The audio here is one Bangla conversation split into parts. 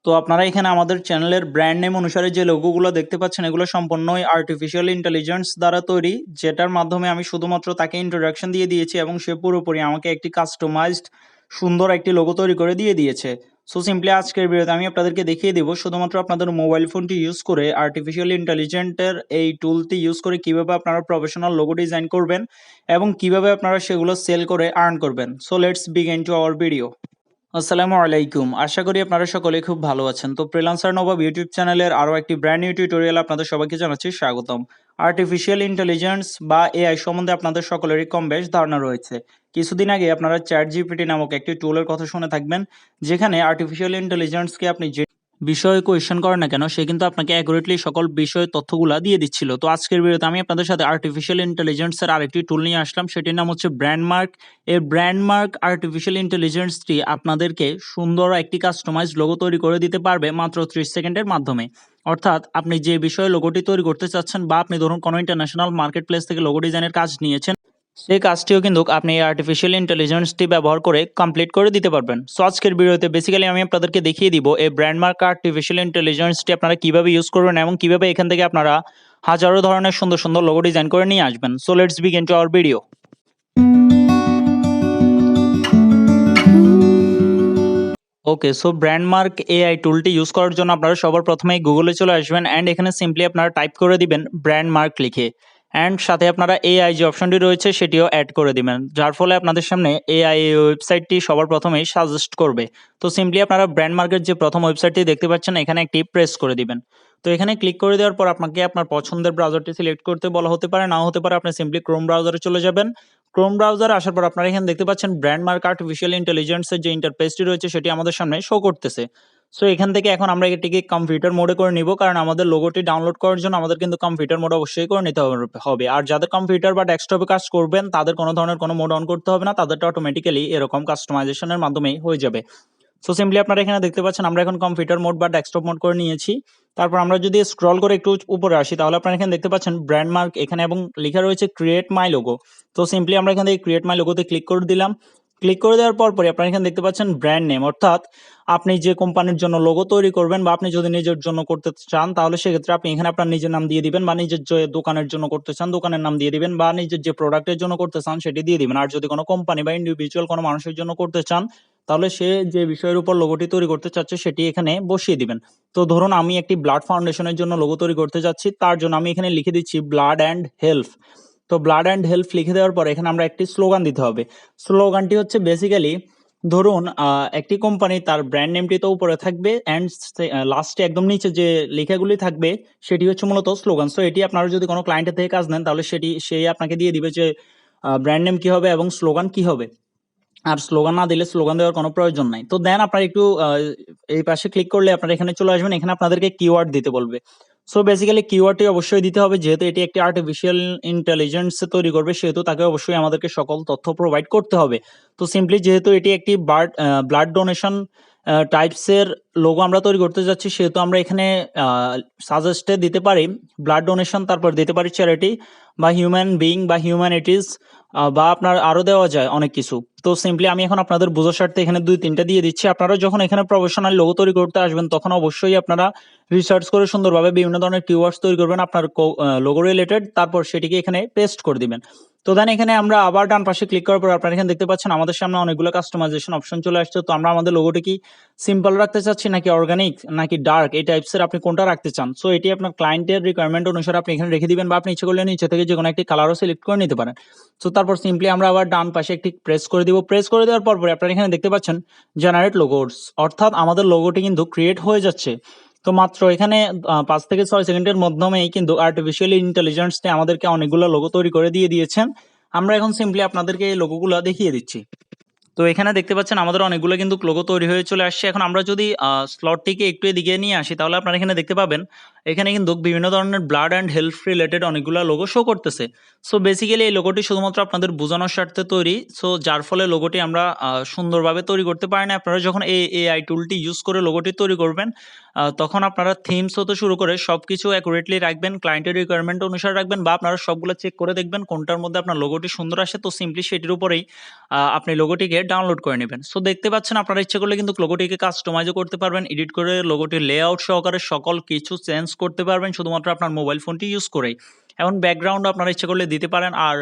তো আপনারা এখানে আমাদের চ্যানেলের ব্র্যান্ড নেম অনুসারে যে লোগোগুলো দেখতে পাচ্ছেন এগুলো সম্পূর্ণই আর্টিফিশিয়াল ইন্টেলিজেন্স দ্বারা তৈরি, যেটার মাধ্যমে আমি শুধুমাত্র তাকে ইন্ট্রোডাকশন দিয়ে দিয়েছি এবং সে পুরোপুরি আমাকে একটি কাস্টমাইজড সুন্দর একটি লোগো তৈরি করে দিয়ে দিয়েছে। সো সিম্পলি আজকের ভিডিওতে আমি আপনাদেরকে দেখিয়ে দেবো শুধুমাত্র আপনাদের মোবাইল ফোনটি ইউজ করে আর্টিফিশিয়াল ইন্টেলিজেন্টের এই টুলটি ইউজ করে কিভাবে আপনারা প্রফেশনাল লোগো ডিজাইন করবেন এবং কিভাবে আপনারা সেগুলো সেল করে আর্ন করবেন। So let's begin to our video. আসসালামু আলাইকুম, আশা করি আপনারা সকলে খুব ভালো আছেন। তো ফ্রিল্যান্সার নবাব ইউটিউব চ্যানেলের আরও একটি ব্র্যান্ড নিউ টিউটোরিয়াল আপনাদের সবাইকে জানাচ্ছি স্বাগতম। আর্টিফিশিয়াল ইন্টেলিজেন্স বা এআই সম্বন্ধে আপনাদের সকলেরই কম বেশ ধারণা রয়েছে। কিছুদিন আগে আপনারা চ্যাট জিপিটি নামক একটি টুলের কথা শুনে থাকবেন, যেখানে আর্টিফিশিয়াল ইন্টেলিজেন্সকে আপনি যে বিষয়ে কোয়েশ্চেন করেন না কেন সে কিন্তু আপনাকে অ্যাকুরেটলি সকল বিষয় তথ্যগুলা দিয়ে দিচ্ছিল। তো আজকের ভিডিওতে আমি আপনাদের সাথে আর্টিফিশিয়াল ইন্টেলিজেন্সের আরেকটি টুল নিয়ে আসলাম, সেটির নাম হচ্ছে ব্র্যান্ডমার্ক। এই ব্র্যান্ডমার্ক আর্টিফিশিয়াল ইন্টেলিজেন্সটি আপনাদেরকে সুন্দর একটি কাস্টমাইজ লোগো তৈরি করে দিতে পারবে মাত্র 30 সেকেন্ডের মাধ্যমে। অর্থাৎ আপনি যে বিষয়ে লোগোটি তৈরি করতে চাচ্ছেন, বা আপনি ধরুন কোনো ইন্টারন্যাশনাল মার্কেট প্লেস থেকে লোগো ডিজাইনের কাজ নিয়েছেন, সেই কাজটিও কিন্তু আপনি এই আর্টিফিশিয়াল ইন্টেলিজেন্সটি ব্যবহার করে কমপ্লিট করে দিতে পারবেন। সো আজকের ভিডিওতে বেসিক্যালি আমি আপনাদেরকে দেখিয়ে দিব এই ব্র্যান্ডমার্ক আর্টিফিশিয়াল ইন্টেলিজেন্সটি আপনারা কিভাবে ইউজ করবেন এবং কিভাবে এখান থেকে আপনারা হাজারো ধরনের সুন্দর সুন্দর লোগো ডিজাইন করে নিয়ে আসবেন। So let's begin to our video. Okay, so Brandmark AI টুলটি ইউজ করার জন্য আপনারা সবার প্রথমেই গুগলে চলে আসবেন অ্যান্ড এখানে সিম্পলি আপনারা টাইপ করে দিবেন ব্র্যান্ডমার্ক লিখে, অ্যান্ড সাথে আপনারা এআই যে অপশনটি রয়েছে সেটিও অ্যাড করে দিবেন, যার ফলে আপনাদের সামনে এআই ওয়েবসাইটটি সবার প্রথমেই সাজেস্ট করবে। তো সিম্পলি আপনারা ব্র্যান্ডমার্কের যে প্রথম ওয়েবসাইটটি দেখতে পাচ্ছেন এখানে একটি প্রেস করে দিবেন। তো এখানে ক্লিক করে দেওয়ার পর আপনাকে আপনার পছন্দের ব্রাউজারটি সিলেক্ট করতে বলা হতে পারে, নাও হতে পারে। আপনি সিম্পলি ক্রোম ব্রাউজারে চলে যাবেন। ক্রোম ব্রাউজারে আসার পর আপনারা এখানে দেখতে পাচ্ছেন ব্র্যান্ডমার্ক আর্টিফিশিয়াল ইন্টেলিজেন্সের যে ইন্টারফেসটি রয়েছে সেটি আমাদের সামনে শো করতেছে। সো এখান থেকে এখন আমরা এটিকে কম্পিউটার মোডে করে নিব, কারণ আমাদের লোগোটি ডাউনলোড করার জন্য আমাদের কিন্তু কম্পিউটার মোড অবশ্যই করে নিতে হবে। আর যাদের কম্পিউটার বা ডেস্কটপে কাজ করবেন তাদের কোনো ধরনের কোনো মোড অন করতে হবে না, তাদেরটা অটোমেটিক্যালি এরকম কাস্টমাইজেশনের মাধ্যমেই হয়ে যাবে। সো সিম্পলি আপনারা এখানে দেখতে পাচ্ছেন আমরা এখন কম্পিউটার মোড বা ডেস্কটপ মোড করে নিয়েছি। তারপর আমরা যদি স্ক্রল করে একটু উপরে আসি তাহলে আপনারা এখানে দেখতে পাচ্ছেন ব্র্যান্ডমার্ক এখানে এবং লেখা রয়েছে ক্রিয়েট মাই লোগো। তো সিম্পলি আমরা এখান থেকে ক্রিয়েট মাই লোগোতে ক্লিক করে দিলাম। ক্লিক করে দেওয়ার পরই আপনারা এখানে দেখতে পাচ্ছেন ব্র্যান্ড নেম, অর্থাৎ আপনি যে কোম্পানির জন্য লোগো তৈরি করবেন বা আপনি যদি নিজের জন্য করতে চান তাহলে সেক্ষেত্রে আপনি এখানে আপনার নিজের নাম দিয়ে দিবেন, বা নিজের যে দোকানের জন্য করতে চান দোকানের নাম দিয়ে দিবেন, বা নিজের যে প্রোডাক্টের জন্য করতে চান সেটি দিয়ে দিবেন। আর যদি কোনো কোম্পানি বা ইন্ডিভিজুয়াল কোনো মানুষের জন্য করতে চান তাহলে সে যে বিষয়ের উপর লোগোটি তৈরি করতে চাচ্ছে সেটি এখানে বসিয়ে দিবেন। তো ধরুন আমি একটি ব্লাড ফাউন্ডেশনের জন্য লোগো তৈরি করতে যাচ্ছি, তার জন্য আমি এখানে লিখে দিচ্ছি ব্লাড অ্যান্ড হেলথ। তো ব্লাড অ্যান্ড হেলথ লিখে দেওয়ার পর এখানে আমরা একটি স্লোগান দিতে হবে। স্লোগানটি হচ্ছে বেসিক্যালি ধরুন একটি কোম্পানি তার ব্র্যান্ড নেমটি তো উপরে থাকবে অ্যান্ড লাস্টে একদম নিচে যে লেখাগুলি থাকবে সেটি হচ্ছে মূলত স্লোগান। সো এটি আপনারা যদি কোনো ক্লায়েন্টের থেকে কাজ নেন তাহলে সেই আপনাকে দিয়ে দিবে যে ব্র্যান্ড নেম কি হবে এবং স্লোগান কি হবে। আর স্লোগান না দিলে স্লোগান দেওয়ার কোনো প্রয়োজন নাই। তো দেন আপনারা একটু এই পাশে ক্লিক করলে আপনারা এখানে চলে আসবেন। এখানে আপনাদেরকে কিওয়ার্ড দিতে বলবে। সো বেসিক্যালি কিওয়ার্ডটি অবশ্যই দিতে হবে, যেহেতু এটি একটি আর্টিফিশিয়াল ইন্টেলিজেন্স তৈরি করবে সেহেতু তাকে অবশ্যই আমাদেরকে সকল তথ্য প্রোভাইড করতে হবে। তো সিম্পলি যেহেতু এটি একটি ব্লাড ডোনেশন টাইপসের লোগো আমরা তৈরি করতে যাচ্ছি সেহেতু আমরা এখানে সাজেস্টে দিতে পারি ব্লাড ডোনেশন, তারপর দিতে পারি চ্যারিটি বা হিউম্যান বিইং বা হিউম্যানিটিস, বা আপনার আরও দেওয়া যায় অনেক কিছু। তো সিম্পলি আমি এখন আপনাদের বোঝার স্বার্থে এখানে 2-3টা দিয়ে দিচ্ছি। আপনারা যখন এখানে প্রফেশনাল লোগো তৈরি করতে আসবেন তখন অবশ্যই আপনারা রিসার্চ করে সুন্দরভাবে বিভিন্ন ধরনের কিওয়ার্ডস তৈরি করবেন আপনার লোগো রিলেটেড, তারপর সেটিকে এখানে পেস্ট করে দিবেন। তো দেন এখানে আমরা আবার ডান পাশে ক্লিক করার পর আপনারা এখানে দেখতে পাচ্ছেন আমাদের সামনে অনেকগুলো কাস্টমাইজেশন অপশন চলে আসছে। তো আমরা আমাদের লোগোটি কি সিম্পল রাখতে চাচ্ছি নাকি অর্গানিক নাকি ডার্ক এই টাইপসের আপনি কোনটা রাখতে চান। সো এটি আপনার ক্লায়েন্টের রিকোয়ারমেন্ট অনুসারে আপনি এখানে রেখে দিবেন, বা আপনি ইচ্ছে করলে নিচে থেকে যে কোনো একটি কালারও সিলেক্ট করে নিতে পারেন। সো তারপর সিম্পলি আমরা আবার ডান পাশে একটি প্রেস করে দিব। প্রেস করে দেওয়ার পর আপনারা এখানে দেখতে পাচ্ছেন জেনারেট লোগোস, অর্থাৎ আমাদের লোগোটি কিন্তু ক্রিয়েট হয়ে যাচ্ছে। তো মাত্র এখানে 5 থেকে 6 সেকেন্ডের মাধ্যমেই কিন্তু আর্টিফিশিয়াল ইন্টেলিজেন্সটি আমাদেরকে অনেকগুলো লোগো তৈরি করে দিয়ে দিয়েছেন। আমরা এখন সিম্পলি আপনাদেরকে এই লোগোগুলো দেখিয়ে দিচ্ছি। তো এখানে দেখতে পাচ্ছেন আমাদের অনেকগুলো কিন্তু লোগো তৈরি হয়ে চলে আসছে। এখন আমরা যদি স্লটটিকে একটু এদিকে নিয়ে আসি তাহলে আপনারা এখানে দেখতে পাবেন এখানে কিন্তু বিভিন্ন ধরনের ব্লাড অ্যান্ড হেলথ রিলেটেড অনেকগুলো লোগো শো করতেছে। সো বেসিক্যালি এই লোগোটি শুধুমাত্র আপনাদের বোঝানোর স্বার্থে তৈরি, সো যার ফলে লোগোটি আমরা সুন্দরভাবে তৈরি করতে পারি না। আপনারা যখন এই এআই টুলটি ইউজ করে লোগোটি তৈরি করবেন তখন আপনারা থিমস হতে শুরু করে সব কিছু অ্যাকুরেটলি রাখবেন, ক্লায়েন্টের রিকোয়ারমেন্ট অনুসারে রাখবেন, বা আপনারা সবগুলো চেক করে দেখবেন কোনটার মধ্যে আপনার লোগোটি সুন্দর আসে। তো সিম্পলি সেটির উপরেই আপনি লোগোটিকে ডাউনলোড করে নেবেন। সো দেখতে পাচ্ছেন আপনারা ইচ্ছে করলে কিন্তু লোগোটিকে কাস্টমাইজও করতে পারবেন, এডিট করে লোগোটির লেআউট সহকারে সকল কিছু চেঞ্জ করতে পারবেন শুধুমাত্র আপনার মোবাইল ফোনটি ইউজ করেই। এখন ব্যাকগ্রাউন্ড আপনারা ইচ্ছে করলে দিতে পারেন, আর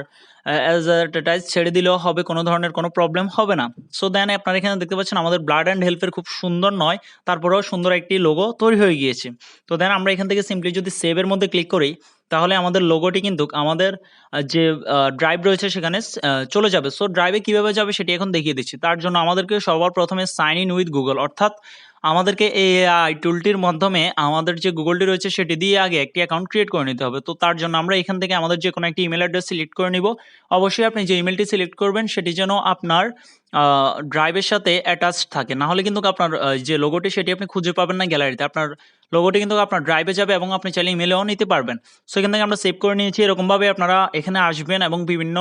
অ্যাজ অ্যাডভার্টাইজ ছেড়ে দিলেও হবে, কোনো ধরনের কোনো প্রবলেম হবে না। সো দেন আপনারা এখানে দেখতে পাচ্ছেন আমাদের ব্লাড অ্যান্ড হেল্পের খুব সুন্দর নয়, তারপরেও সুন্দর একটি লোগো তৈরি হয়ে গিয়েছে। তো দেন আমরা এখান থেকে সিম্পলি যদি সেভের মধ্যে ক্লিক করি, তাহলে আমাদের লোগোটি কিন্তু আমাদের যে ড্রাইভ রয়েছে সেখানে চলে যাবে। সো ড্রাইভে কীভাবে যাবে সেটি এখন দেখিয়ে দিচ্ছি। তার জন্য আমাদেরকে সবার প্রথমে সাইন ইন উইথ গুগল, অর্থাৎ আমাদেরকে এই এআই টুলটির মাধ্যমে আমাদের যে গুগলটি রয়েছে সেটি দিয়ে আগে একটি অ্যাকাউন্ট ক্রিয়েট করে নিতে হবে। তো তার জন্য আমরা এখান থেকে আমাদের যে কোনো একটি ইমেল অ্যাড্রেস সিলেক্ট করে নিব। অবশ্যই আপনি যে ইমেলটি সিলেক্ট করবেন সেটি যেন আপনার ড্রাইভের সাথে অ্যাটাচড থাকে, নাহলে কিন্তু আপনার যে লোগোটি সেটি আপনি খুঁজে পাবেন না গ্যালারিতে। আপনার লোগোটি কিন্তু আপনার ড্রাইভে যাবে এবং আপনি চাইলে ইমেলেও নিতে পারবেন। সো এখান থেকে আমরা সেভ করে নিয়েছি। এরকমভাবে আপনারা এখানে আসবেন এবং বিভিন্ন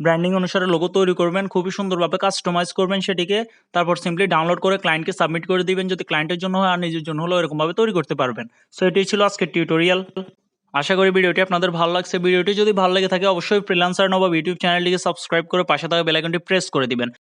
ব্র্যান্ডিং অনুসারে লোগো তৈরি করবেন, খুবই সুন্দরভাবে কাস্টমাইজ করবেন সেটিকে, তারপর সিম্পলি ডাউনলোড করে ক্লায়েন্টকে সাবমিট করে দিবেন। যদি ক্লায়েন্টের জন্য হয় আর নিজের জন্য হলেও এরকমভাবে তৈরি করতে পারবেন। সো এটাই ছিল আজকের টিউটোরিয়াল। আশা করি ভিডিওটি আপনাদের ভালো লাগছে। ভিডিওটি যদি ভালো লেগে থাকে অবশ্যই ফ্রিল্যান্সার নবাব ইউটিউব চ্যানেলটিকে সাবস্ক্রাইব করে পাশে থাকা বেল আইকনটি প্রেস করে দিবেন।